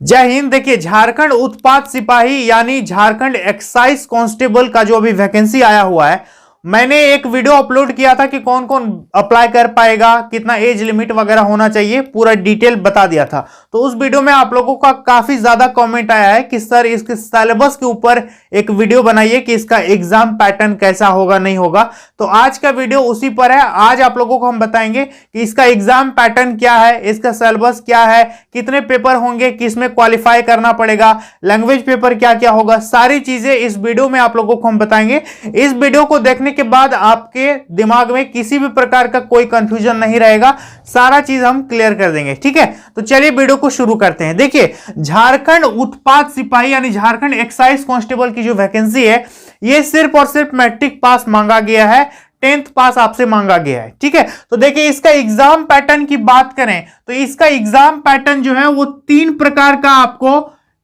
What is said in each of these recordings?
जय हिंद। देखिए, झारखंड उत्पाद सिपाही यानी झारखंड एक्साइज कांस्टेबल का जो अभी वैकेंसी आया हुआ है, मैंने एक वीडियो अपलोड किया था कि कौन कौन अप्लाई कर पाएगा, कितना एज लिमिट वगैरह होना चाहिए, पूरा डिटेल बता दिया था। तो उस वीडियो में आप लोगों का काफी ज्यादा कमेंट आया है कि सर इसके सिलेबस के ऊपर एक वीडियो बनाइए कि इसका एग्जाम पैटर्न कैसा होगा, नहीं होगा। तो आज का वीडियो उसी पर है। आज आप लोगों को हम बताएंगे कि इसका एग्जाम पैटर्न क्या है, इसका सिलेबस क्या है, कितने पेपर होंगे, किसमें क्वालिफाई करना पड़ेगा, लैंग्वेज पेपर क्या क्या होगा, सारी चीजें इस वीडियो में आप लोगों को हम बताएंगे। इस वीडियो को देखने के बाद आपके दिमाग में किसी भी प्रकार का कोई कंफ्यूजन नहीं रहेगा, सारा चीज हम क्लियर कर देंगे। ठीक है, तो चलिए वीडियो को शुरू करते हैं। देखिए, झारखंड उत्पाद सिपाही यानी झारखंड एक्साइज कांस्टेबल की जो वैकेंसी है, ये सिर्फ और सिर्फ मैट्रिक पास मांगा गया है, 10th पास आपसे मांगा गया है। ठीक है, तो देखिए इसका एग्जाम पैटर्न की बात करें तो इसका एग्जाम पैटर्न जो है वो 3 प्रकार का आपको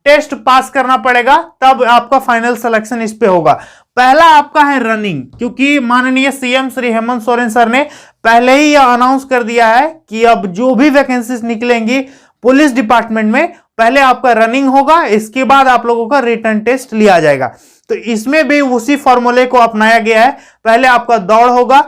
टेस्ट पास करना पड़ेगा, तब आपका फाइनल सिलेक्शन इस पे होगा। पहला आपका है रनिंग, क्योंकि माननीय सीएम श्री हेमंत सोरेन सर ने पहले ही यह अनाउंस कर दिया है कि अब जो भी वैकेंसीज निकलेंगी पुलिस डिपार्टमेंट में, पहले आपका रनिंग होगा, इसके बाद आप लोगों का रिटन टेस्ट लिया जाएगा। तो इसमें भी उसी फॉर्मूले को अपनाया गया है। पहले आपका दौड़ होगा,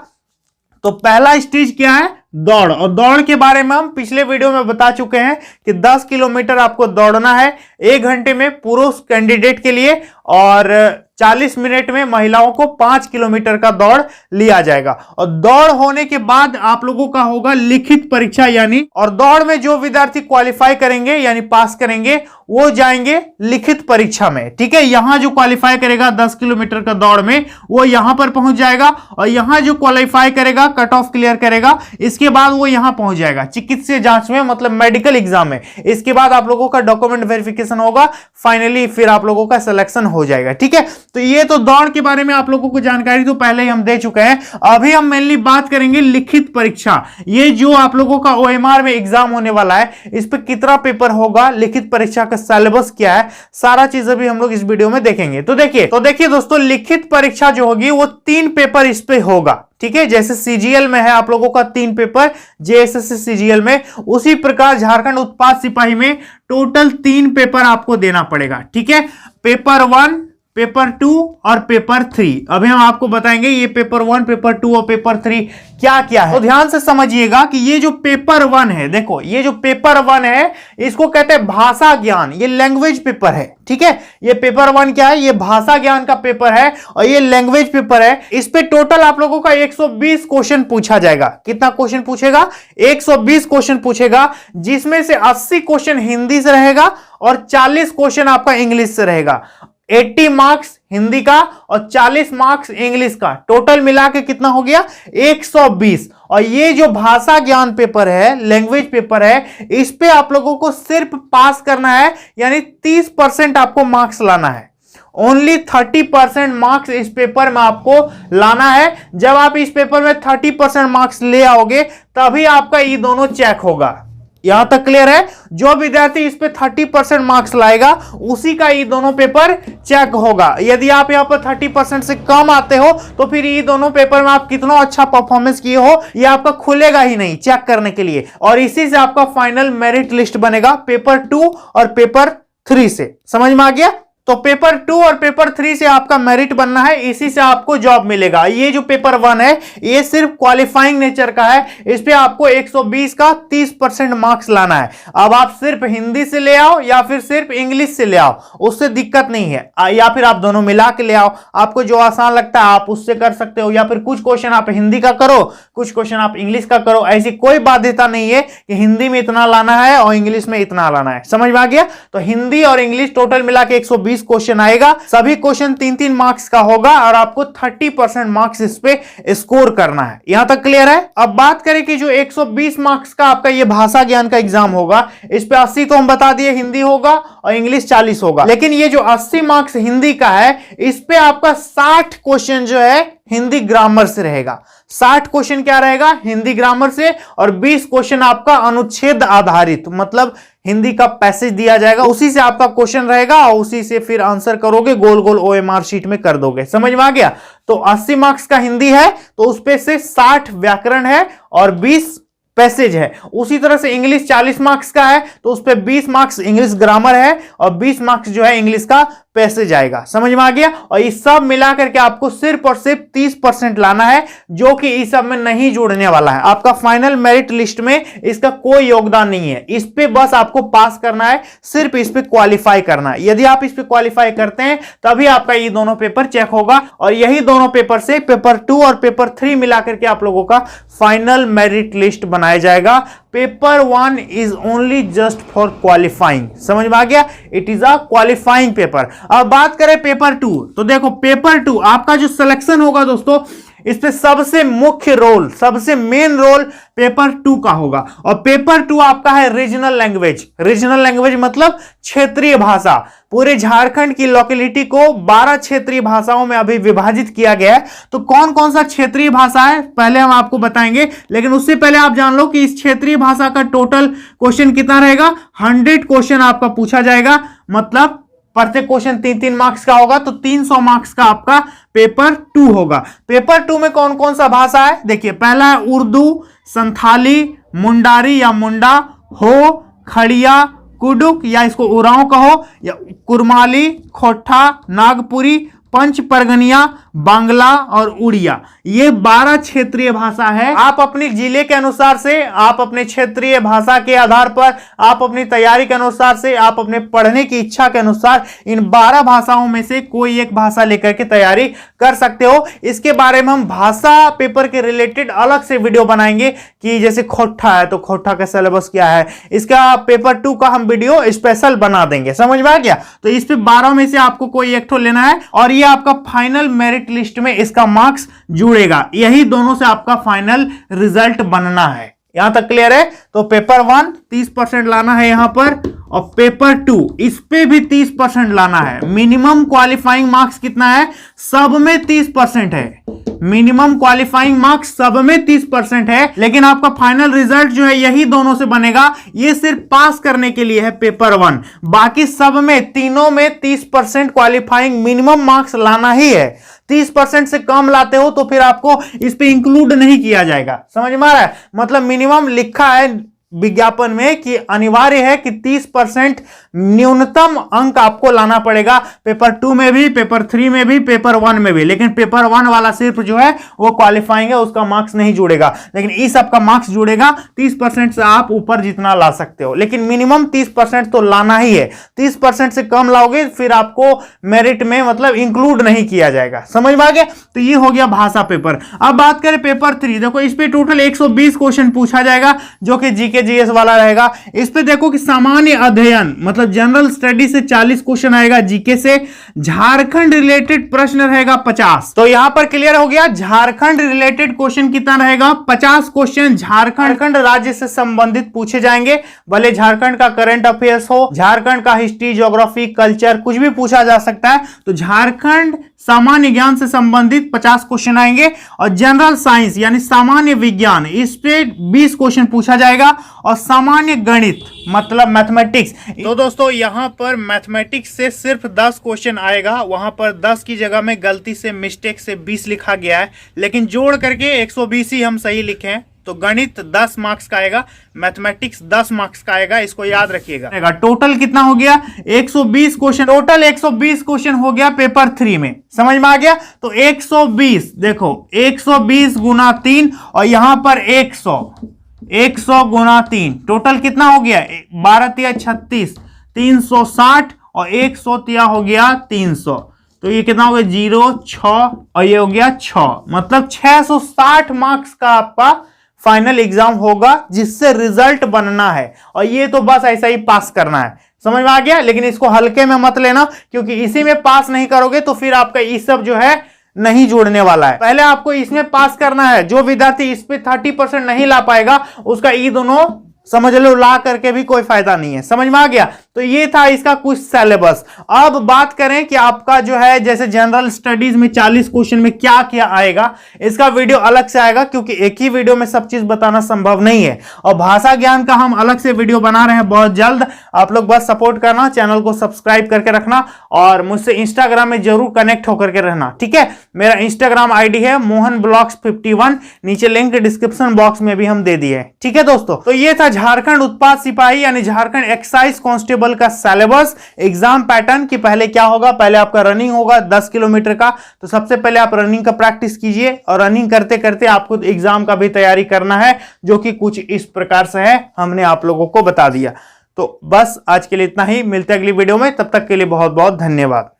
तो पहला स्टेज क्या है? दौड़। और दौड़ के बारे में हम पिछले वीडियो में बता चुके हैं कि 10 किलोमीटर आपको दौड़ना है 1 घंटे में पुरुष कैंडिडेट के लिए, और 40 मिनट में महिलाओं को 5 किलोमीटर का दौड़ लिया जाएगा। और दौड़ होने के बाद आप लोगों का होगा लिखित परीक्षा, यानी और दौड़ में जो विद्यार्थी क्वालिफाई करेंगे यानी पास करेंगे वो जाएंगे लिखित परीक्षा में। ठीक है, यहां जो क्वालिफाई करेगा 10 किलोमीटर का दौड़ में वो यहां पर पहुंच जाएगा, और यहां जो क्वालिफाई करेगा, कट ऑफ क्लियर करेगा, इसके बाद वो यहां पहुंच जाएगा चिकित्सीय जांच में, मतलब मेडिकल एग्जाम में। इसके बाद आप लोगों का डॉक्यूमेंट वेरिफिकेशन होगा, फाइनली फिर आप लोगों का सिलेक्शन हो जाएगा। ठीक है, तो ये तो दौड़ के बारे में आप लोगों को जानकारी तो पहले ही हम दे चुके हैं। अभी हम मेनली बात करेंगे लिखित परीक्षा। ये जो आप लोगों का ओएमआर में एग्जाम होने वाला है, इस पे कितना पेपर होगा, लिखित परीक्षा का सिलेबस क्या है, सारा चीज अभी हम लोग इस वीडियो में देखेंगे। तो देखिए दोस्तों, लिखित परीक्षा जो होगी वो 3 पेपर इस पे होगा। ठीक है, जैसे सीजीएल में है आप लोगों का 3 पेपर, जेएसएससी सीजीएल में, उसी प्रकार झारखंड उत्पाद सिपाही में टोटल 3 पेपर आपको देना पड़ेगा। ठीक है, पेपर 1, पेपर 2 और पेपर 3। अभी हम आपको बताएंगे ये पेपर 1, पेपर 2 और पेपर 3 क्या क्या है। तो ध्यान से समझिएगा कि ये जो पेपर 1 है, देखो ये जो पेपर 1 है इसको कहते हैं भाषा ज्ञान, ये लैंग्वेज पेपर है। ठीक है, ये पेपर 1 क्या है? ये भाषा ज्ञान का पेपर है और ये लैंग्वेज पेपर है। इस पे टोटल आप लोगों का 120 क्वेश्चन पूछा जाएगा। कितना क्वेश्चन पूछेगा? 120 क्वेश्चन पूछेगा, जिसमें से 80 क्वेश्चन हिंदी से रहेगा और 40 क्वेश्चन आपका इंग्लिश से रहेगा। 80 मार्क्स हिंदी का और 40 मार्क्स इंग्लिश का, टोटल मिला के कितना हो गया? 120। और ये जो भाषा ज्ञान पेपर है, लैंग्वेज पेपर है, इस पे आप लोगों को सिर्फ पास करना है, यानी 30% आपको मार्क्स लाना है। ओनली 30% मार्क्स इस पेपर में आपको लाना है। जब आप इस पेपर में 30% मार्क्स ले आओगे तभी आपका ये दोनों चेक होगा। यहां तक क्लियर है? जो विद्यार्थी इस पे 30% मार्क्स लाएगा उसी का ये दोनों पेपर चेक होगा। यदि आप यहां पर 30% से कम आते हो तो फिर ये दोनों पेपर में आप कितना अच्छा परफॉर्मेंस किए हो ये आपका खुलेगा ही नहीं चेक करने के लिए, और इसी से आपका फाइनल मेरिट लिस्ट बनेगा पेपर 2 और पेपर 3 से। समझ में आ गया? तो पेपर 2 और पेपर 3 से आपका मेरिट बनना है, इसी से आपको जॉब मिलेगा। ये जो पेपर 1 है ये सिर्फ क्वालिफाइंग नेचर का है, इस पे आपको 120 का 30% मार्क्स लाना है। अब आप सिर्फ हिंदी से ले आओ या फिर सिर्फ इंग्लिश से ले आओ, उससे दिक्कत नहीं है, या फिर आप दोनों मिला के ले आओ। आपको जो आसान लगता है आप उससे कर सकते हो, या फिर कुछ क्वेश्चन आप हिंदी का करो, कुछ क्वेश्चन आप इंग्लिश का करो। ऐसी कोई बाध्यता नहीं है कि हिंदी में इतना लाना है और इंग्लिश में इतना लाना है। समझ में आ गया? तो हिंदी और इंग्लिश टोटल मिला के 120 क्वेश्चन आएगा। सभी क्वेश्चन 3-3 मार्क्स का होगा और आपको 30% मार्क्स इस पे स्कोर करना है। यहां तक क्लियर है? अब बात करें कि जो 120 मार्क्स का आपका ये भाषा ज्ञान का एग्जाम होगा, इस पे 80 तो हम बता दिए हिंदी होगा और इंग्लिश 40 होगा। लेकिन ये जो 80 मार्क्स हिंदी का है, इस पे आपका 60 क्वेश्चन जो है हिंदी ग्रामर से रहेगा। 60 क्वेश्चन क्या रहेगा? हिंदी ग्रामर से, और 20 क्वेश्चन आपका अनुच्छेद आधारित, मतलब हिंदी का पैसेज दिया जाएगा, उसी से आपका क्वेश्चन रहेगा और उसी से फिर आंसर करोगे, गोल गोल ओएमआर शीट में कर दोगे। समझ में आ गया? तो 80 मार्क्स का हिंदी है तो उस पे से 60 व्याकरण है और 20 पैसेज है। उसी तरह से इंग्लिश 40 मार्क्स का है तो उस पर 20 मार्क्स इंग्लिश ग्रामर है और 20 मार्क्स जो है इंग्लिश का पैसेज आएगा। समझ में आ गया। और इस सब मिला करके आपको सिर्फ और सिर्फ 30% लाना है, जो कि इस सब में नहीं जुड़ने वाला है। आपका फाइनल मेरिट लिस्ट में इसका कोई योगदान नहीं है। इस पे बस आपको पास करना है, सिर्फ इस पे क्वालिफाई करना है। यदि आप इस पे क्वालिफाई करते हैं तभी आपका ये दोनों पेपर चेक होगा और यही दोनों पेपर से पेपर 2 और पेपर 3 मिलाकर के आप लोगों का फाइनल मेरिट लिस्ट बनाया जाएगा। Paper 1 is only just for qualifying. समझ में आ गया। It is a qualifying paper. अब बात करें पेपर 2, तो देखो पेपर 2 आपका जो सिलेक्शन होगा दोस्तों, इस पे सबसे मुख्य रोल, सबसे मेन रोल पेपर 2 का होगा। और पेपर 2 आपका है रीजनल लैंग्वेज। रीजनल लैंग्वेज मतलब क्षेत्रीय भाषा। पूरे झारखंड की लोकेलिटी को 12 क्षेत्रीय भाषाओं में अभी विभाजित किया गया है। तो कौन कौन सा क्षेत्रीय भाषा है पहले हम आपको बताएंगे, लेकिन उससे पहले आप जान लो कि इस क्षेत्रीय भाषा का टोटल क्वेश्चन कितना रहेगा। 100 क्वेश्चन आपका पूछा जाएगा, मतलब प्रत्येक क्वेश्चन 3-3 मार्क्स का होगा, तो 300 मार्क्स का आपका पेपर 2 होगा। पेपर 2 में कौन कौन सा भाषा है देखिए। पहला है उर्दू, संथाली, मुंडारी या मुंडा, हो, खड़िया, कुडुक या इसको उरांव कहो, या कुरमाली, खोठा, नागपुरी, पंच परगनिया, बांग्ला और उड़िया। ये 12 क्षेत्रीय भाषा है। आप अपने जिले के अनुसार से, आप अपने क्षेत्रीय भाषा के आधार पर, आप अपनी तैयारी के अनुसार से, आप अपने पढ़ने की इच्छा के अनुसार इन 12 भाषाओं में से कोई एक भाषा लेकर के तैयारी कर सकते हो। इसके बारे में हम भाषा पेपर के रिलेटेड अलग से वीडियो बनाएंगे कि जैसे खोठा है तो खोठा का सिलेबस क्या है, इसका पेपर 2 का हम वीडियो स्पेशल बना देंगे। समझ में आ गया। तो इस पे 12 में से आपको कोई एक ठो लेना है और ये आपका फाइनल मेरिट लिस्ट में इसका मार्क्स जुड़ेगा। यही दोनों से आपका फाइनल रिजल्ट बनना है। यहां तक क्लियर है। तो पेपर 1 30% लाना है यहां पर, और पेपर 2 इस पे भी 30% लाना है। मिनिमम क्वालिफाइंग मार्क्स कितना है, सब में 30% है। मिनिमम क्वालिफाइंग मार्क्स सब में 30% है, लेकिन आपका फाइनल रिजल्ट जो है यही दोनों से बनेगा। ये सिर्फ पास करने के लिए है पेपर 1, बाकी सब में तीनों में 30% क्वालिफाइंग मिनिमम मार्क्स लाना ही है। 30% से कम लाते हो तो फिर आपको इस पे इंक्लूड नहीं किया जाएगा। समझ में आ रहा है। मतलब मिनिमम लिखा है विज्ञापन में कि अनिवार्य है कि 30% न्यूनतम अंक आपको लाना पड़ेगा, पेपर 2 में भी, पेपर 3 में भी, पेपर 1 में भी। लेकिन पेपर 1 वाला सिर्फ जो है वो क्वालिफाइंग है, उसका मार्क्स नहीं जुड़ेगा। लेकिन इस सबका मार्क्स जुड़ेगा। 30% से आप ऊपर जितना ला सकते हो, लेकिन मिनिमम 30% तो लाना ही है। 30% से कम लाओगे फिर आपको मेरिट में मतलब इंक्लूड नहीं किया जाएगा। समझ में आ गया। तो ये हो गया भाषा पेपर। अब बात करें पेपर 3, देखो इस पे टोटल 120 क्वेश्चन पूछा जाएगा, जो कि जीके जीएस वाला रहेगा। इस पे देखो कि सामान्य अध्ययन मतलब जनरल स्टडी से 40 क्वेश्चन आएगा, जीके से झारखंड रिलेटेड प्रश्न रहेगा 50। तो यहां पर क्लियर हो गया। झारखंड रिलेटेड क्वेश्चन कितना रहेगा, 50 क्वेश्चन झारखंड राज्य से संबंधित पूछे जाएंगे। भले झारखंड का करंट अफेयर्स हो, झारखंड का हिस्ट्री, ज्योग्राफी, कल्चर कुछ भी पूछा जा सकता है। तो झारखंड सामान्य ज्ञान से संबंधित 50 क्वेश्चन आएंगे, और जनरल साइंस यानी सामान्य विज्ञान, इस पे 20 क्वेश्चन पूछा जाएगा, और सामान्य गणित मतलब मैथमेटिक्स। तो दोस्तों यहां पर मैथमेटिक्स से सिर्फ 10 क्वेश्चन आएगा। वहां पर 10 की जगह में गलती से मिस्टेक से 20 लिखा गया है, लेकिन जोड़ करके 120 ही हम सही लिखे हैं। तो गणित 10 मार्क्स का आएगा, मैथमेटिक्स 10 मार्क्स का आएगा, इसको याद रखिएगा। टोटल कितना हो गया, 120 क्वेश्चन। टोटल 120 क्वेश्चन हो गया पेपर 3 में। समझ में आ गया। तो 120 देखो 120 गुना 3 और यहां पर 100 गुना 3, टोटल कितना हो गया, 12 तिया 36, 360 और 100 तिया हो गया 300। तो ये कितना हो गया 0, 6 और ये हो गया 6, मतलब 660 मार्क्स का आपका फाइनल एग्जाम होगा, जिससे रिजल्ट बनना है। और ये तो बस ऐसा ही पास करना है। समझ में आ गया। लेकिन इसको हल्के में मत लेना, क्योंकि इसी में पास नहीं करोगे तो फिर आपका ये सब जो है नहीं जोड़ने वाला है। पहले आपको इसमें पास करना है। जो विद्यार्थी इस पे 30% नहीं ला पाएगा, उसका ये दोनों समझ लो ला करके भी कोई फायदा नहीं है। समझ में आ गया। तो ये था इसका कुछ सिलेबस। अब बात करें कि आपका जो है जैसे जनरल स्टडीज में 40 क्वेश्चन में क्या क्या आएगा, इसका वीडियो अलग से आएगा क्योंकि एक ही वीडियो में सब चीज बताना संभव नहीं है। और भाषा ज्ञान का हम अलग से वीडियो बना रहे हैं बहुत जल्द। आप लोग बस सपोर्ट करना, चैनल को सब्सक्राइब करके रखना और मुझसे इंस्टाग्राम में जरूर कनेक्ट होकर के रहना, ठीक है। मेरा इंस्टाग्राम आईडी है mohanblogs51, नीचे लिंक डिस्क्रिप्शन बॉक्स में भी हम दे दिए, ठीक है दोस्तों। तो ये था झारखंड उत्पाद सिपाही यानी झारखंड एक्साइज कांस्टेबल का सिलेबस, एग्जाम पैटर्न कि पहले क्या होगा। पहले आपका रनिंग होगा 10 किलोमीटर का, तो सबसे पहले आप रनिंग का प्रैक्टिस कीजिए और रनिंग करते करते आपको एग्जाम का भी तैयारी करना है, जो कि कुछ इस प्रकार से है, हमने आप लोगों को बता दिया। तो बस आज के लिए इतना ही, मिलते हैं अगली वीडियो में, तब तक के लिए बहुत बहुत धन्यवाद।